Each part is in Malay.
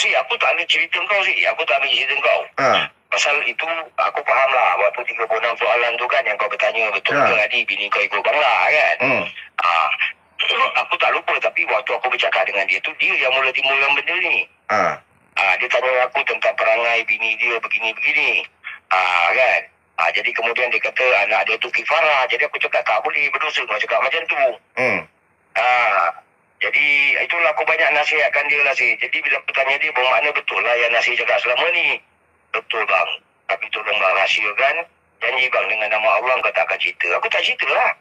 Aku tak ambil cerita kau sih. Aku tak ambil cerita kau. Pasal itu aku faham lah waktu 36 soalan tu kan yang kau bertanya betul ke Adi bini kau ikut bangla kan. Aku tak lupa tapi waktu aku bercakap dengan dia tu dia yang mula timbulkan benda ni. Dia tanya aku tentang perangai bini dia begini-begini. Kan. Jadi kemudian dia kata anak dia tu kifarah. Jadi aku cakap tak boleh berdosa kau cakap macam tu. Jadi itulah aku banyak nasihatkan dia lah sih. Jadi bila aku tanya dia bermakna betul lah yang Nasir cakap selama ni. Betul bang. Tapi tolong bang rahsiakan. Janji bang dengan nama Allah kau tak akan cerita. Aku tak cerita lah.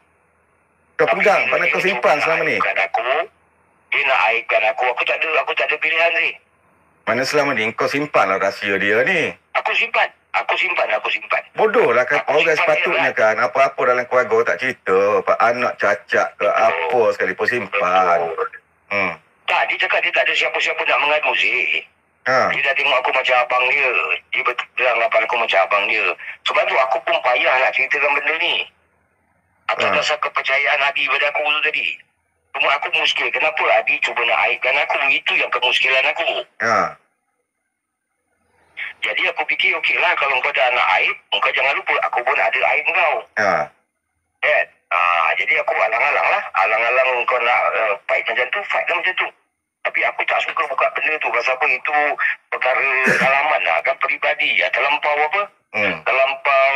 Kau pegang, mana kau simpan selama ni? Dia nak aibkan aku. Aku tak ada pilihan sih. Mana selama ni kau simpan lah rahsia dia ni? Aku simpan. Bodoh lah kan orang sepatutnya kan. Apa-apa dalam keluarga tak cerita. Apa anak cacat ke apa sekalipun simpan. Tak, dia cakap dia tak ada siapa-siapa nak mengadu sih. Dia dah tengok aku macam abang dia. Dia betul anggapan aku macam abang dia. Sebab tu aku pun payah nak ceritakan benda ni. Atas dasar kepercayaan Adi pada aku tu tadi. Cuma aku muskil. Kenapa Adi cuba nak aibkan aku? Itu yang kemuskilan aku. Jadi aku fikir okeylah kalau kau dah nak aib, kau jangan lupa aku pun ada aib kau. Kan? Jadi aku alang-alang lah. Alang-alang kau nak fight macam tu, fight lah macam tu. Tapi aku tak suka buka benda tu. Pasal apa itu perkara dalaman lah. Kan peribadi. Terlampau apa? Terlampau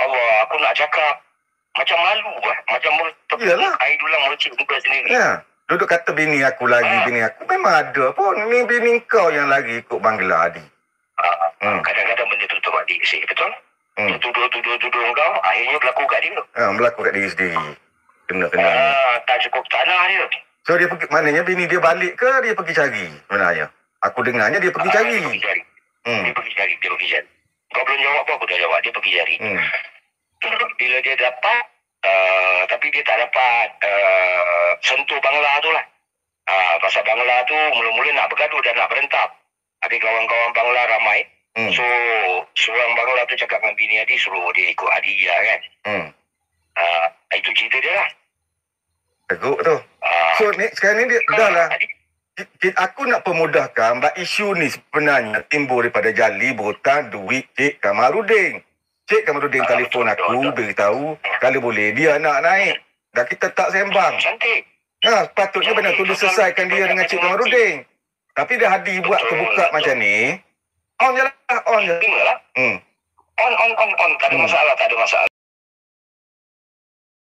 Allah. Aku nak cakap. Macam malu lah. Macam air dulang merecik muka sendiri. Duduk kata bini aku lagi, bini aku. Memang ada pun. Ni bini kau yang lagi ikut Bangla Adi. Kadang-kadang benda tu adik sih. Betul? Dia tuduh kau. Akhirnya berlaku kat dia. Berlaku kat diri sendiri. Kena. Tak cukup tanah dia. So dia pergi, maknanya bini dia balik ke dia pergi cari sebenarnya? Aku dengarnya dia pergi cari. Dia pergi cari. Kau belum jawab apa, aku dah jawab. Dia pergi cari. Bila dia dapat, tapi dia tak dapat sentuh Bangla tu lah. Pasal Bangla tu mula-mula nak bergaduh dan nak berentap. Ada kawan-kawan Bangla ramai. So, seorang Bangla tu cakap dengan bini Adi, suruh dia ikut Adi lah kan. Itu cerita dia lah. Teguk tu. So ni sekarang ni dia dah lah. Aku nak pemudahkan isu ni sebenarnya timbul daripada jali berhutang duit Cik Kamarudin. Cik Kamarudin telefon aku beritahu kalau boleh dia nak naik. Dan kita tak sembang. Cantik. Patutnya benar tu diselesaikan dia dengan Cik Kamarudin. Tapi dia Hadi buat terbuka macam ni. On je lah. On. Tak ada masalah.